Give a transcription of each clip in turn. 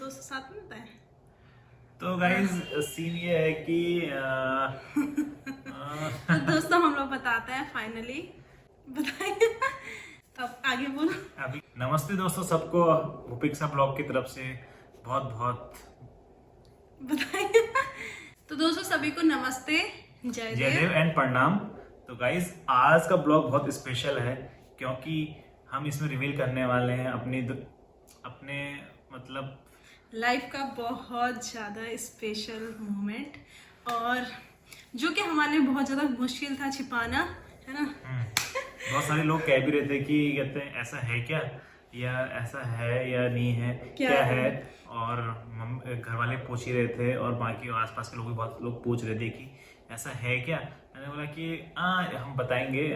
दोस्त साथ में बताए। तो गाइज सीन ये है कि तो दोस्तों हम लोग बताते हैं फाइनली। बताइए अब आगे बोलो। अभी नमस्ते दोस्तों सबको भूपिक्सा ब्लॉग की तरफ से बहुत बहुत बताइए। तो दोस्तों सभी को नमस्ते, जय जय देव। देव एंड प्रणाम। तो गाइज आज का ब्लॉग बहुत स्पेशल है क्योंकि हम इसमें रिवील करने वाले हैं अपने मतलब लाइफ का बहुत ज्यादा स्पेशल मोमेंट, और जो कि हमारे लिए बहुत ज्यादा मुश्किल था छिपाना, है ना। बहुत सारे लोग कह भी रहे थे कि कहते हैं ऐसा है क्या, या ऐसा है या नहीं है, क्या है। और घर वाले पूछ ही रहे थे और बाकी आसपास के लोग भी बहुत लोग पूछ रहे थे कि ऐसा है क्या। मैंने बोला कि हम बताएंगे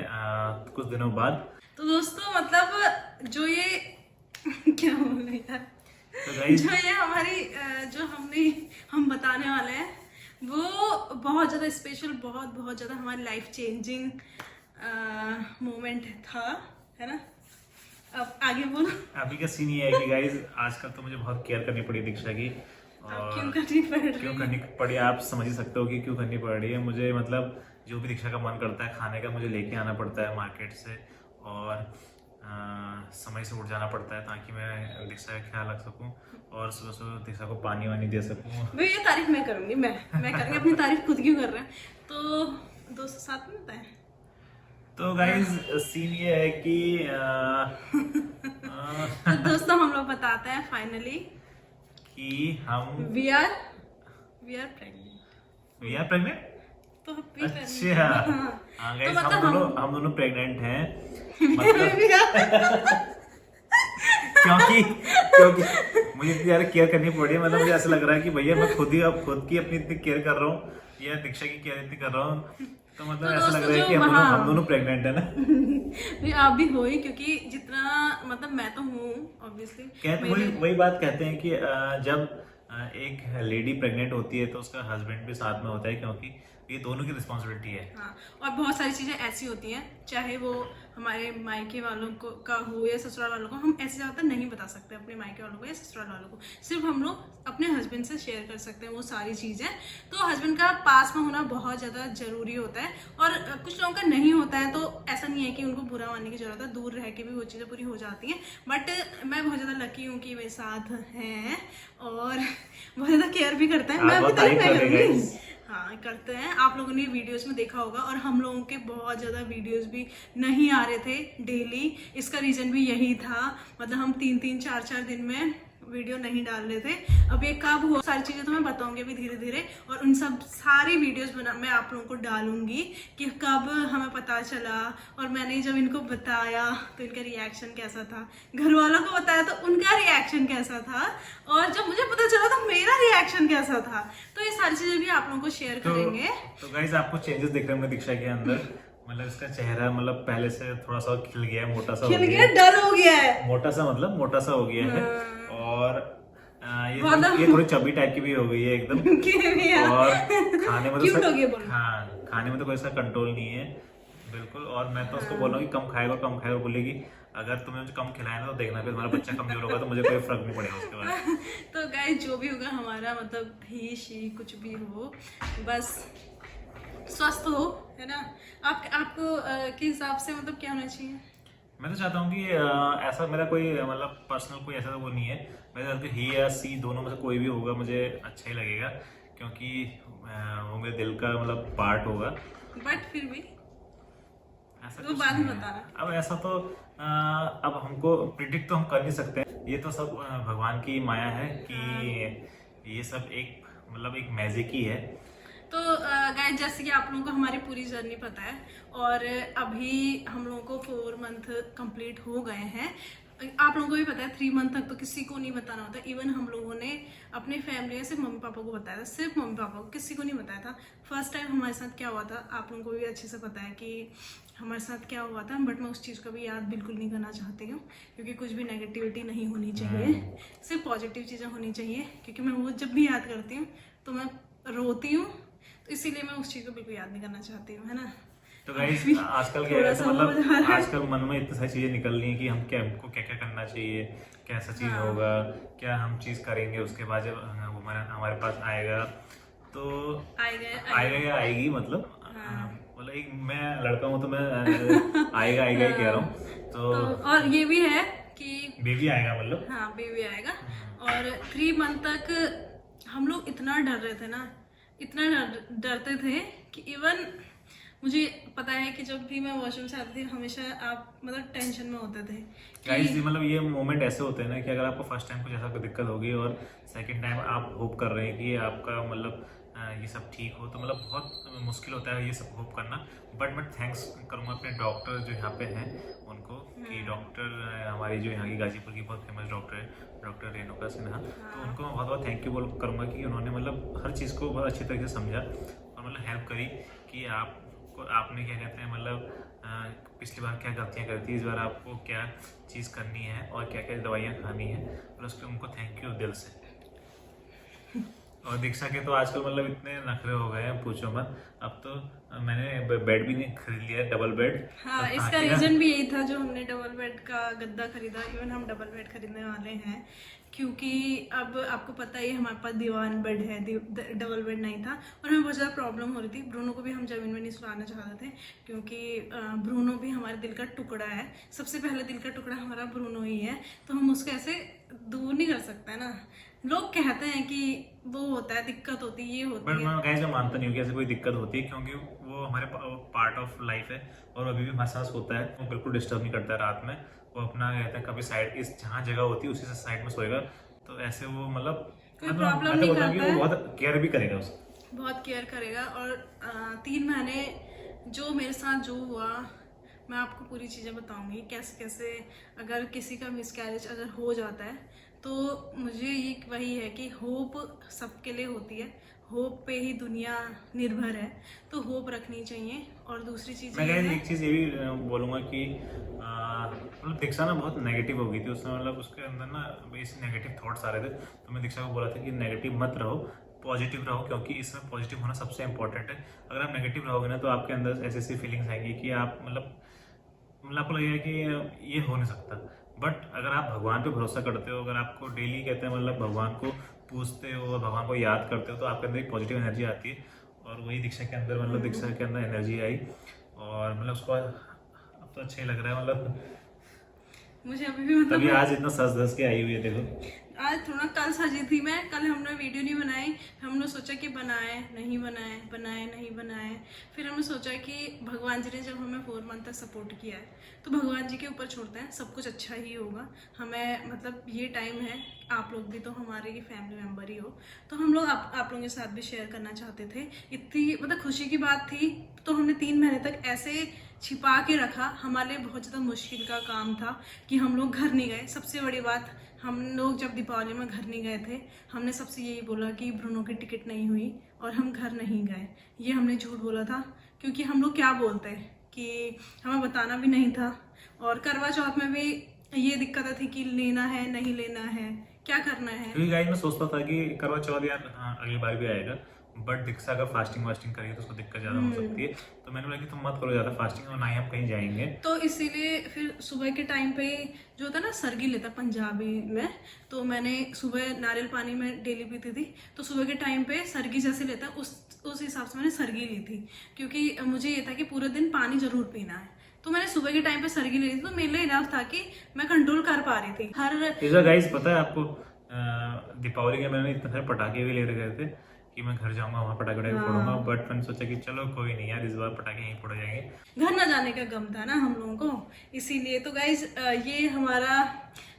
कुछ दिनों बाद। तो दोस्तों मतलब जो ये क्या बोल रहे यार, तो गाइस जो ये हमारी हम बताने वाले हैं वो बहुत ज़्यादा स्पेशल, बहुत ज़्यादा हमारी लाइफ चेंजिंग मोमेंट था, है ना। अब आगे बोलो। अभी का सीन ये है कि गाइस आजकल तो मुझे बहुत केयर करनी पड़ी दीक्षा की। अब क्यों करनी पड़ रही क्यों है? करनी पड़ी आप समझ ही सकते हो कि क्यों करनी पड़ रही है मुझे। मतलब जो भी दीक्षा का मन करता है खाने का मुझे लेके आना पड़ता है मार्केट से, और समय से उठ जाना पड़ता है ताकि मैं दीक्षा का ख्याल रख सकूं और सुबह सुबह दीक्षा को पानी वानी दे सकूं। भाई ये तारीफ मैं करूंगी, मैं करूंगी। अपनी तारीफ खुद क्यों कर रहे हैं। तो दोस्तों साथ में बताएं। तो गाइज सीन ये है कि तो दोस्तों हम लोग बताते हैं फाइनली कि हम we are pregnant. We are pregnant. तो भी अच्छा हाँ गाइस तो मतलब हम दोनों प्रेग्नेंट हैं। मतलब क्योंकि क्योंकि मुझे इतनी ज्यादा केयर करनी पड़ रही है। मतलब मुझे ऐसा लग रहा है कि भैया मैं खुद की अपनी इतनी केयर कर रहा हूँ या दीक्षा की केयर इतनी कर रहा हूँ। तो मतलब तो ऐसा लग रहा है कि दोस्तों हम दोनों प्रेग्नेंट है ना। आप भी हो ही, क्योंकि जितना मतलब मैं तो हूँ ऑब्वियसली। कहते वही बात कहते हैं कि जब एक लेडी प्रेग्नेंट होती है तो उसका हस्बैंड भी साथ में होता है क्योंकि ये दोनों की रिस्पॉन्सिबिलिटी है। हाँ, और बहुत सारी चीजें ऐसी होती हैं, चाहे वो हमारे मायके वालों को का हो या ससुराल वालों को, हम ऐसे ज्यादा नहीं बता सकते अपने मायके वालों को या ससुराल वालों को। सिर्फ हम लोग अपने हस्बैंड से शेयर कर सकते हैं वो सारी चीजें। तो हस्बैंड का पास में होना बहुत ज्यादा जरूरी होता है, और कुछ लोगों का नहीं होता है। तो ऐसा नहीं है कि उनको बुरा मानने की जरूरत है, दूर रह के भी वो चीजें पूरी हो जाती हैं। बट मैं बहुत ज्यादा लकी हूँ कि मेरे साथ हैं और बहुत ज्यादा केयर भी करते हैं। मैं अभी तारीफ मैं करूंगी। हाँ करते हैं। आप लोगों ने वीडियोस में देखा होगा, और हम लोगों के बहुत ज़्यादा वीडियोस भी नहीं आ रहे थे डेली। इसका रीज़न भी यही था, मतलब हम 3-3, 4-4 दिन में वीडियो नहीं डाल रहे थे। अब ये कब हो, सारी चीज़ें तो मैं बताऊंगी अभी धीरे धीरे, और उन सब सारी वीडियोस मैं आप लोगों को डालूंगी कि कब हमें पता चला, और मैंने जब इनको बताया तो इनका रिएक्शन कैसा था, घर वालों को बताया तो उनका रिएक्शन कैसा था, और जब मुझे पता चला तो मेरा रिएक्शन कैसा था। तो ये सारी चीज़ें भी आप लोगों को शेयर करेंगे। तो गाइस आपको चेंजेस दिख रहे होंगे दीक्षा के अंदर। मतलब इसका चेहरा मतलब पहले से थोड़ा सा खिल गया है, मोटा सा खिल गया, डल हो गया है, मोटा सा हो गया है। और ये थोड़ी चबी टाइप की भी हो गई है एकदम। और खाने में तो खाने में तो कोई इसका कंट्रोल नहीं है बिल्कुल। और मैं तो उसको बोल रहा हूँ कि कम खाएगा। बोलेगी अगर तुमने मुझे कम खिलाया ना तो देखना फिर तुम्हारा बच्चा कमजोर होगा तो मुझे कोई फर्क नहीं पड़ेगा उसके बाद। तो गाइस जो भी होगा हमारा, मतलब ही शी कुछ भी हो, बस स्वस्थ हो, है ना। आपको के हिसाब से मतलब क्या होना चाहिए? मैं तो चाहता हूँ कि ऐसा मेरा कोई मतलब पर्सनल कोई ऐसा वो नहीं है। मैं चाहता हूँ ही या सी दोनों में से कोई भी होगा मुझे अच्छा ही लगेगा, क्योंकि वो मेरे दिल का मतलब पार्ट होगा। बट फिर भी ऐसा तो बाद में बताना। अब ऐसा तो अब हमको प्रिडिक्ट तो हम कर नहीं सकते। ये तो सब भगवान की माया है कि ये सब एक मतलब एक मैजिक ही है। तो गाइस जैसे कि आप लोगों को हमारी पूरी जर्नी पता है, और अभी हम लोगों को 4 मंथ कंप्लीट हो गए हैं। आप लोगों को भी पता है 3 मंथ तक तो किसी को नहीं बताना होता। इवन हम लोगों ने अपने फैमिली में सिर्फ मम्मी पापा को बताया था, सिर्फ मम्मी पापा को, किसी को नहीं बताया था। फर्स्ट टाइम हमारे साथ क्या हुआ था आप लोगों को भी अच्छे से पता है कि हमारे साथ क्या हुआ था। बट मैं उस चीज़ को भी याद बिल्कुल नहीं करना चाहती हूँ, क्योंकि कुछ भी नेगेटिविटी नहीं होनी चाहिए, सिर्फ पॉजिटिव चीज़ें होनी चाहिए। क्योंकि मैं वो जब भी याद करती हूँ तो मैं रोती हूँ, तो इसीलिए मैं उस चीज़ को बिल्कुल याद नहीं करना चाहती हूँ, है ना। तो गाइस आजकल क्या है, मतलब आजकल मन में इतनी सारी चीजें निकल रही हैं कि हमको क्या क्या करना चाहिए, कैसा चीज होगा, क्या हम चीज करेंगे उसके बाद जब हमारे पास आएगा, तो आएगा या आएगी, मतलब एक मैं लड़का हूँ तो मैं आएगा आएगा ही कह रहा हूँ। तो और ये भी है कि बेबी आएगा, मतलब हाँ बेबी आएगा। और 3 मंथ तक हम लोग इतना डर रहे थे ना, इतना डरते थे कि इवन मुझे पता है कि जब भी मैं वॉशरूम से आती थी हमेशा आप मतलब टेंशन में होते थे गाइस। मतलब ये मोमेंट ऐसे होते हैं ना कि अगर आपको फर्स्ट टाइम कुछ ऐसा कोई दिक्कत होगी और सेकंड टाइम आप होप कर रहे हैं कि आपका मतलब ये सब ठीक हो, तो मतलब बहुत मुश्किल होता है ये सब होप करना। बट मैं थैंक्स करूँगा अपने डॉक्टर जो यहाँ पे हैं उनको, कि डॉक्टर हमारी जो यहाँ की गाजीपुर की बहुत फेमस डॉक्टर है, डॉक्टर रेणुका सिन्हा, तो उनको मैं बहुत बहुत थैंक यू करूँगा कि उन्होंने मतलब हर चीज़ को बहुत अच्छी तरीके से समझा और मतलब हेल्प करी कि आपने क्या कहते हैं मतलब पिछली बार क्या गलतियाँ करी थी, इस बार आपको क्या चीज़ करनी है और क्या क्या दवाइयाँ खानी है, और उसके उनको थैंक यू दिल से। और दीक्षा के तो आजकल मतलब इतने नखरे हो गए हैं, पूछो मत। अब तो मैंने बेड भी नहीं खरीद लिया, डबल बेड। हाँ, इसका रीजन भी यही था जो हमने डबल बेड का गद्दा खरीदा। इवन हम डबल बेड खरीदने वाले हैं क्योंकि अब आपको पता ही हमारे पास दीवान बेड है, डबल बेड नहीं था और हमें बहुत ज़्यादा प्रॉब्लम हो रही थी। ब्रूनो को भी हम ज़मीन में नहीं सुलाना चाहते थे क्योंकि ब्रूनो भी हमारे दिल का टुकड़ा है, सबसे पहले दिल का टुकड़ा हमारा ब्रूनो ही है, तो हम उसको ऐसे दूर नहीं कर सकते ना। लोग कहते हैं कि वो होता है, दिक्कत होती है, ये होती है, बट मैं मानता नहीं हूँ कि ऐसे कोई दिक्कत होती है, क्योंकि वो हमारे पार्ट ऑफ लाइफ है और अभी भी हमारे साथ होता है, वो बिल्कुल डिस्टर्ब नहीं करता है रात में। वो अपना कहता है कभी साइड इस जहाँ जगह होती है उसी से साइड में सोएगा, तो ऐसे वो मतलब प्रॉब्लम नहीं करता है, वो बहुत केयर भी करेगा, उसको बहुत केयर करेगा। और 3 महीने जो मेरे साथ जो हुआ मैं आपको पूरी चीज़ें बताऊंगी, कैसे कैसे अगर किसी का मिसकैरेज अगर हो जाता है तो मुझे ये वही है कि होप सबके लिए होती है, होप पे ही दुनिया निर्भर है, तो होप रखनी चाहिए। और दूसरी चीज़ मैं एक चीज़ ये भी बोलूँगा कि मतलब दीक्षा ना बहुत नेगेटिव हो गई थी उसमें, मतलब उसके अंदर ना ऐसे नेगेटिव थॉट्स आ रहे थे, तो मैं दीक्षा को बोला था कि नेगेटिव मत रहो, पॉजिटिव रहो, क्योंकि इसमें पॉजिटिव होना सबसे इंपॉर्टेंट है। अगर आप नेगेटिव रहोगे ना तो आपके अंदर ऐसी ऐसी फीलिंग्स आएंगी कि आप मतलब आपको लगेगा कि ये हो नहीं सकता। बट अगर आप भगवान पे भरोसा करते हो, अगर आपको डेली कहते हैं मतलब भगवान को पूछते हो और भगवान को याद करते हो, तो आपके अंदर एक पॉजिटिव एनर्जी आती है, और वही दीक्षा के अंदर मतलब दीक्षा के अंदर एनर्जी आई, और मतलब उसको अब तो अच्छा ही लग रहा है। मतलब मुझे अभी भी मतलब तभी आज इतना सज धज के आई हुई है, देखो आज थोड़ा कल सजी थी मैं, कल हमने वीडियो नहीं बनाई, हमने सोचा कि बनाए नहीं बनाए, फिर हमने सोचा कि भगवान जी ने जब हमें 4 मंथ तक सपोर्ट किया है तो भगवान जी के ऊपर छोड़ते हैं, सब कुछ अच्छा ही होगा। हमें मतलब ये टाइम है, आप लोग भी तो हमारे ही फैमिली मेम्बर ही हो, तो हम लोग आप लोगों के साथ भी शेयर करना चाहते थे। इतनी मतलब खुशी की बात थी, तो हमने 3 महीने तक ऐसे छिपा के रखा। हमारे लिए बहुत ज़्यादा मुश्किल का काम था कि हम लोग घर नहीं गए। सबसे बड़ी बात, हम लोग जब दीपावली में घर नहीं गए थे, हमने सबसे यही बोला कि ब्रूनो की टिकट नहीं हुई और हम घर नहीं गए। ये हमने झूठ बोला था, क्योंकि हम लोग क्या बोलते हैं कि हमें बताना भी नहीं था। और करवा चौथ में भी ये दिक्कत थी कि लेना है नहीं लेना है, क्या करना है। क्योंकि गाइस मैं सोचता था कि करवा चौथ यार अगली बार भी आएगा, बट दीक्षा अगर फास्टिंग करेगी तो उसको दिक्कत ज़्यादा हो सकती है, तो मैंने बोला कि तुम मत करो ज़्यादा फास्टिंग, और ना ही हम कहीं जाएंगे। तो इसीलिए फिर सुबह के टाइम पे जो होता है ना सरगी लेता पंजाबी में, तो मैंने सुबह नारियल पानी में डेली पीती थी, तो सुबह के टाइम पे सरगी जैसे लेता उस हिसाब से मैंने सरगी ली थी, क्योंकि मुझे ये था कि पूरे दिन पानी जरूर पीना है। तो मैंने सुबह के टाइम पे सरगी ली थी, तो मेरे लिए इनफ था कि मैं कंट्रोल कर पा रही थी हर। गाइस पता है आपको, दीपावली के मैंने इतने सारे पटाखे भी ले गए थे कि मैं घर जाऊंगा वहाँ पटाखे फोड़ूंगा, बट मैंने सोचा कि चलो कोई नहीं यार, इस बार पटाखे यहीं फोड़े जाएंगे। घर ना जाने का गम था ना हम लोगों को, इसीलिए। तो गाइज ये हमारा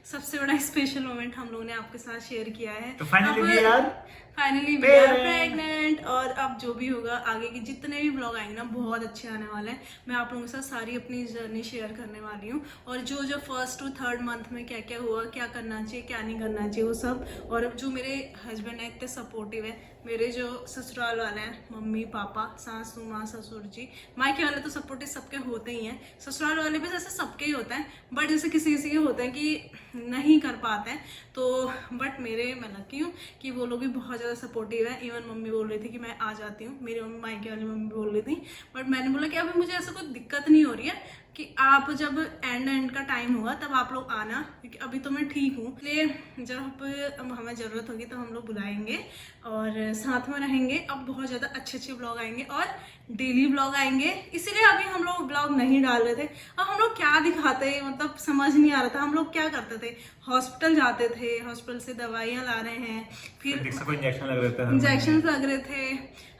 सबसे बड़ा स्पेशल मोमेंट हम लोगों ने आपके साथ शेयर किया है। तो फाइनली वी आर प्रेग्नेंट, और अब जो भी होगा आगे के जितने भी ब्लॉग आएंगे ना बहुत अच्छे आने वाले हैं। मैं आप लोगों के साथ सारी अपनी जर्नी शेयर करने वाली हूँ, और जो 1st to 3rd मंथ में क्या क्या हुआ, क्या करना चाहिए क्या नहीं करना चाहिए वो सब। और जो मेरे हस्बैंड है इतने सपोर्टिव है, मेरे जो ससुराल वाले हैं मम्मी पापा सासू माँ ससुर जी, मायके वाले तो सपोर्टिव सबके होते ही हैं, ससुराल वाले भी जैसे सबके ही होते हैं, बट जैसे किसी किसी के होते हैं कि नहीं कर पाते हैं तो बट मैं लकी हूँ कि वो लोग भी बहुत ज़्यादा सपोर्टिव है। इवन मम्मी बोल रही थी कि मैं आ जाती हूँ, मेरी मम्मी मायके वाली मम्मी बोल रही थी, बट मैंने बोला कि अभी मुझे ऐसा कोई दिक्कत नहीं हो रही है कि आप जब एंड का टाइम होगा तब आप लोग आना, क्योंकि अभी तो मैं ठीक हूँ। इसलिए जब हमें ज़रूरत होगी तो हम लोग बुलाएंगे और साथ में रहेंगे। अब बहुत ज़्यादा अच्छे ब्लॉग आएंगे और डेली ब्लॉग आएंगे, इसीलिए अभी हम लोग ब्लॉग नहीं डाल रहे थे। अब हम लोग क्या दिखाते, मतलब समझ नहीं आ रहा था। हम लोग क्या करते थे, हॉस्पिटल जाते थे, हॉस्पिटल से दवाइयाँ ला रहे हैं, फिर इंजेक्शन लग रहे थे, इंजेक्शन लग रहे थे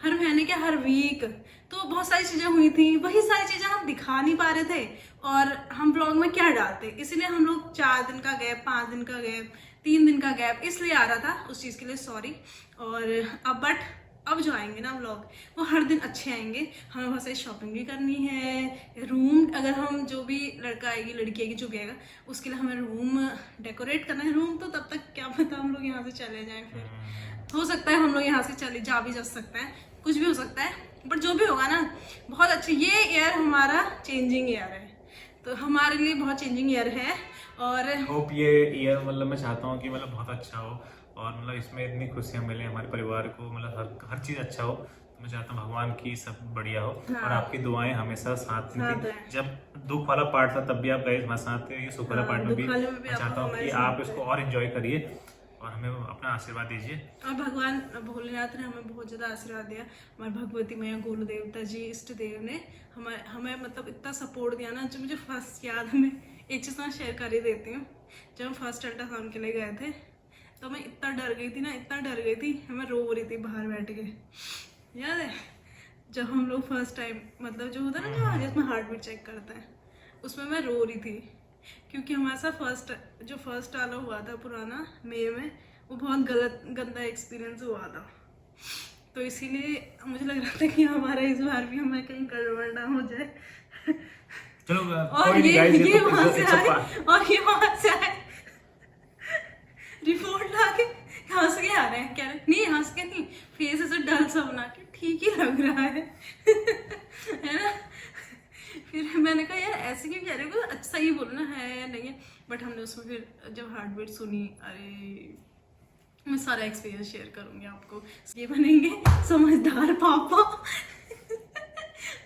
हर महीने के हर वीक, तो बहुत सारी चीजें हुई थी। वही सारी चीजें हम दिखा नहीं पा रहे थे और हम ब्लॉग में क्या डालते, इसीलिए हम लोग 4 दिन का गैप, 5 दिन का गैप, 3 दिन का गैप इसलिए आ रहा था। उस चीज के लिए सॉरी। और अब जो आएंगे ना व्लॉग वो हर दिन अच्छे आएंगे। हमें बहुत सारी शॉपिंग भी करनी है। रूम, अगर हम जो भी लड़का आएगी लड़की आएगी जो भी आएगा उसके लिए हमें रूम डेकोरेट करना है। रूम तो तब तक क्या पता हम लोग यहाँ से चले जाएं, फिर हो सकता है हम लोग यहाँ से चले जा सकते हैं, कुछ भी हो सकता है। बट जो भी होगा ना बहुत अच्छे। ये ईयर हमारा चेंजिंग ईयर है, तो हमारे लिए बहुत चेंजिंग ईयर है। और होप ये ईयर मतलब मैं चाहता हूँ कि मतलब बहुत अच्छा हो और मतलब इसमें इतनी खुशियाँ मिले हमारे परिवार को, मतलब हर चीज़ अच्छा हो। तो मैं चाहता हूँ भगवान की सब बढ़िया हो। हाँ। और आपकी दुआएं हमेशा साथ में थी। जब दुख वाला पार्ट था तब भी आप गए हमारे साथ थे, ये सुख वाला पार्ट में भी मैं चाहता हूँ कि आप इसको और एंजॉय करिए और हमें अपना आशीर्वाद दीजिए। और भगवान भोलेनाथ ने हमें बहुत ज़्यादा आशीर्वाद दिया। हमारे भगवती मैया, गुरु देवता जी, इष्ट देव ने हमें मतलब इतना सपोर्ट दिया ना। जो मुझे फर्स्ट याद है, मैं एक चीज़ मैं शेयर कर ही देती हूँ। जब हम फर्स्ट अल्ट्रासाउंड के लिए गए थे तो मैं इतना डर गई थी ना, इतना डर गई थी, मैं रो रही थी बाहर बैठ के। याद है जब हम लोग फर्स्ट टाइम, मतलब जो होता है ना जिसमें हार्ट बीट चेक करते हैं, उसमें मैं रो रही थी क्योंकि हमारे साथ फर्स्ट वाला हुआ था पुराना मई में, वो बहुत गंदा एक्सपीरियंस हुआ था। तो इसीलिए मुझे लग रहा था कि हमारा इस बार भी हमें कहीं गड़बड़ ना हो जाए। चलो और ये वहां से आए रिपोर्ट लाके हंस के आ रहे हैं, कह रहे नहीं हंस के नहीं, फेस ऐसे डल सा बना के ठीक ही लग रहा है है ना। फिर मैंने कहा यार ऐसे क्यों कह रहे हो, अच्छा ही बोलना है या नहीं है। बट हमने उसमें फिर जब हार्ट बीट सुनी, अरे मैं सारा एक्सपीरियंस शेयर करूंगी आपको। ये बनेंगे समझदार पापा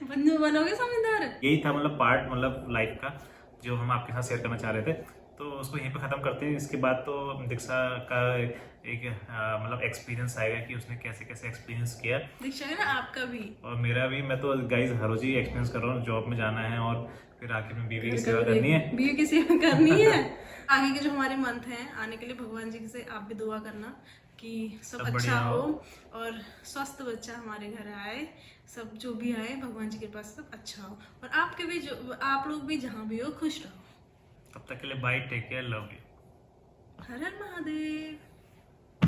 बनोगे समझदार। यही था मतलब पार्ट, मतलब लाइफ का जो हम आपके साथ शेयर करना चाह रहे थे, तो उसको यहीं पे ख़त्म करते हैं। इसके बाद तो दीक्षा का एक मतलब एक्सपीरियंस आएगा कि उसने कैसे कैसे एक्सपीरियंस किया। दीक्षा है ना आपका भी और मेरा भी। मैं तो गाइस हर रोज ही एक्सपीरियंस कर रहा हूँ। जॉब में जाना है और फिर आखिर में बीवी की सेवा करनी है। बीवी की सेवा करनी है। आगे के जो हमारे मंथ हैं आने के लिए भगवान जी से आप भी दुआ करना कि सब अच्छा हो और स्वस्थ बच्चा हमारे घर आए। सब जो भी आए भगवान जी के पास सब अच्छा हो और आपके भी जो आप लोग भी जहाँ भी हो खुश रहो। तब तक के लिए bye, take care, love you, Har Har Mahadev.